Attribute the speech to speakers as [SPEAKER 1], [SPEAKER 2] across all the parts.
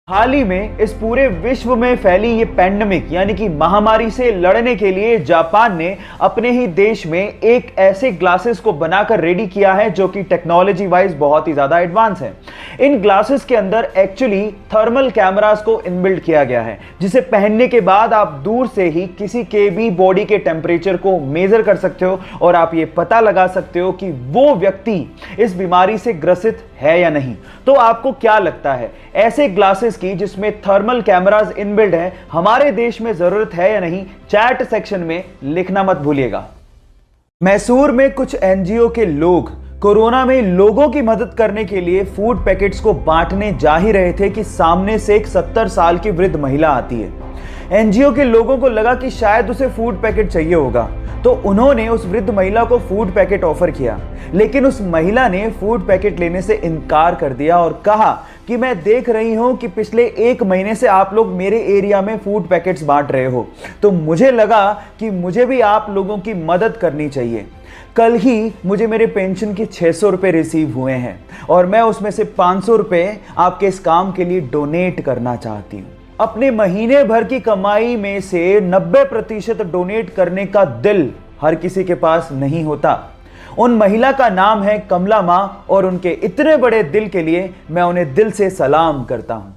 [SPEAKER 1] हाल ही में इस पूरे विश्व में फैली ये पैंडेमिक यानी कि महामारी से लड़ने के लिए जापान ने अपने ही देश में एक ऐसे ग्लासेस को बनाकर रेडी किया है जो कि टेक्नोलॉजी वाइज बहुत ही ज्यादा एडवांस है। इन ग्लासेस के अंदर एक्चुअली थर्मल कैमरास को इनबिल्ट किया गया है, जिसे पहनने के बाद आप दूर से ही किसी के भी बॉडी के टेम्परेचर को मेजर कर सकते हो और आप ये पता लगा सकते हो कि वो व्यक्ति इस बीमारी से ग्रसित है या नहीं। तो आपको क्या लगता है, ऐसे ग्लासेस की जिसमें थर्मल कैमरास इनबिल्ट है हमारे देश में जरूरत है या नहीं? चैट सेक्शन में लिखना मत भूलिएगा। मैसूर में कुछ एनजीओ के लोग कोरोना में लोगों की मदद करने के लिए फूड पैकेट्स को बांटने जा ही रहे थे कि सामने से एक 70 साल की वृद्ध महिला आती है। एनजीओ के लोगों को लगा कि शायद उसे फूड पैकेट चाहिए होगा, तो उन्होंने उस वृद्ध महिला को फूड पैकेट ऑफर किया, लेकिन उस महिला ने फूड पैकेट लेने से इनकार कर दिया और कहा कि मैं देख रही हूं कि पिछले 1 महीने से आप लोग मेरे एरिया में फूड पैकेट्स बांट रहे हो, तो मुझे लगा कि मुझे भी आप लोगों की मदद करनी चाहिए। कल ही मुझे मेरे पेंशन के 600 रुपए रिसीव हुए हैं और मैं उसमें से 500 रुपए आपके इस काम के लिए डोनेट करना चाहती हूँ। अपने महीने भर की कमाई में से 90% डोनेट करने का दिल हर किसी के पास नहीं होता। उन महिला का नाम है कमला मां और उनके इतने बड़े दिल के लिए मैं उन्हें दिल से सलाम करता हूं।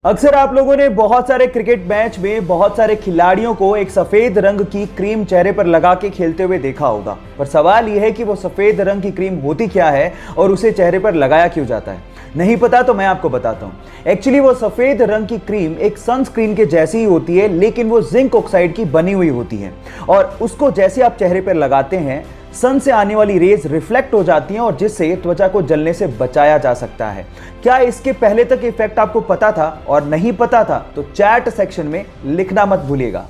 [SPEAKER 1] अक्सर आप लोगों ने बहुत सारे क्रिकेट मैच में बहुत सारे खिलाड़ियों को एक सफेद रंग की क्रीम चेहरे पर लगा के खेलते हुए देखा होगा, पर सवाल यह है कि वो सफेद रंग की क्रीम होती क्या है और उसे चेहरे पर लगाया क्यों जाता है? नहीं पता तो मैं आपको बताता हूं। एक्चुअली वो सफेद रंग की क्रीम एक सनस्क्रीन के जैसी ही होती है, लेकिन वो जिंक ऑक्साइड की बनी हुई होती है और उसको जैसे आप चेहरे पर लगाते हैं सन से आने वाली रेज रिफ्लेक्ट हो जाती हैं और जिससे त्वचा को जलने से बचाया जा सकता है। क्या इसके पहले तक इफेक्ट आपको पता था और नहीं पता था तो चैट सेक्शन में लिखना मत भूलिएगा।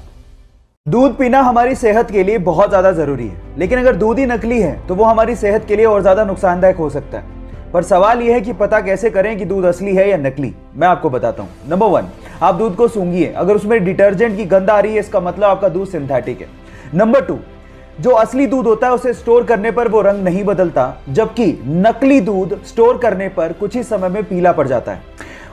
[SPEAKER 1] दूध पीना हमारी सेहत के लिए बहुत ज्यादा जरूरी है, लेकिन अगर दूध ही नकली है तो वो हमारी सेहत के लिए और ज्यादा नुकसानदायक हो सकता है। पर सवाल यह है कि पता कैसे करें कि दूध असली है या नकली? मैं आपको बताता हूं। नंबर 1, आप दूध को सूंघिए, अगर उसमें डिटर्जेंट की गंध आ रही है इसका मतलब आपका दूध सिंथेटिक है। नंबर 2, जो असली दूध होता है उसे स्टोर करने पर वो रंग नहीं बदलता, जबकि नकली दूध स्टोर करने पर कुछ ही समय में पीला पड़ जाता है।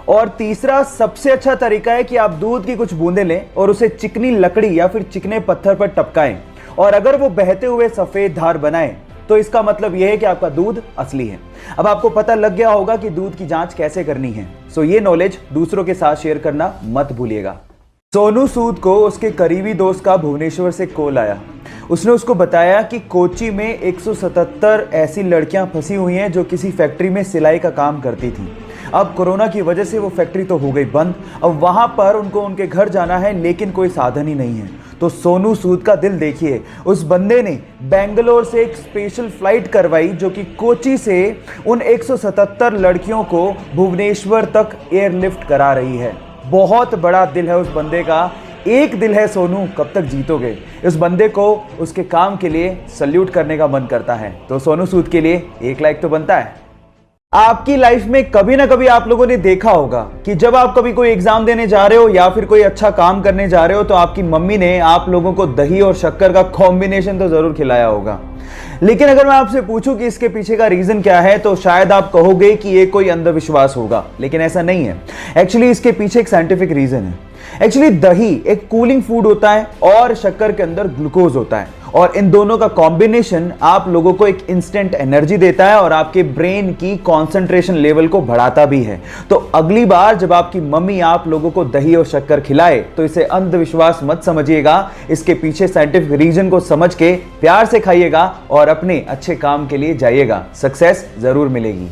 [SPEAKER 1] और तीसरा सबसे अच्छा तरीका है कि आप दूध की कुछ बूंदें लें और उसे चिकनी लकड़ी या फिर चिकने पत्थर पर टपकाएं और अगर वो बहते हुए सफेद धार बनाए तो इसका मतलब यह है कि आपका दूध असली है। अब आपको पता लग गया होगा कि दूध की जांच कैसे करनी है, सो ये नॉलेज दूसरों के साथ शेयर करना मत भूलिएगा। सोनू सूद को उसके करीबी दोस्त का भुवनेश्वर से कॉल आया। उसने उसको बताया कि कोच्चि में 177 ऐसी लड़कियां फंसी हुई हैं जो किसी फैक्ट्री में सिलाई का काम करती थी। अब कोरोना की वजह से वो फैक्ट्री तो हो गई बंद, अब वहां पर उनको उनके घर जाना है लेकिन कोई साधन ही नहीं है। तो सोनू सूद का दिल देखिए, उस बंदे ने बेंगलोर से एक स्पेशल फ्लाइट करवाई जो कि कोच्चि से उन 177 लड़कियों को भुवनेश्वर तक एयरलिफ्ट करा रही है। बहुत बड़ा दिल है उस बंदे का। एक दिल है सोनू, कब तक जीतोगे? इस बंदे को उसके काम के लिए सल्यूट करने का मन करता है। तो सोनू सूद के लिए 1 लाइक तो बनता है। आपकी लाइफ में कभी ना कभी आप लोगों ने देखा होगा कि जब आप कभी कोई एग्जाम देने जा रहे हो या फिर कोई अच्छा काम करने जा रहे हो तो आपकी मम्मी ने आप लोगों को दही और शक्कर का कॉम्बिनेशन तो जरूर खिलाया होगा। लेकिन अगर मैं आपसे पूछूं कि इसके पीछे का रीजन क्या है तो शायद आप कहोगे कि ये कोई अंधविश्वास होगा, लेकिन ऐसा नहीं है। एक्चुअली इसके पीछे एक साइंटिफिक रीजन है। एक्चुअली दही एक कूलिंग फूड होता है और शक्कर के अंदर ग्लूकोज होता है और इन दोनों का कॉम्बिनेशन आप लोगों को एक इंस्टेंट एनर्जी देता है और आपके ब्रेन की कंसंट्रेशन लेवल को बढ़ाता भी है। तो अगली बार जब आपकी मम्मी आप लोगों को दही और शक्कर खिलाए तो इसे अंधविश्वास मत समझिएगा, इसके पीछे साइंटिफिक रीजन को समझ के प्यार से खाइएगा और अपने अच्छे काम के लिए जाइएगा। सक्सेस जरूर मिलेगी।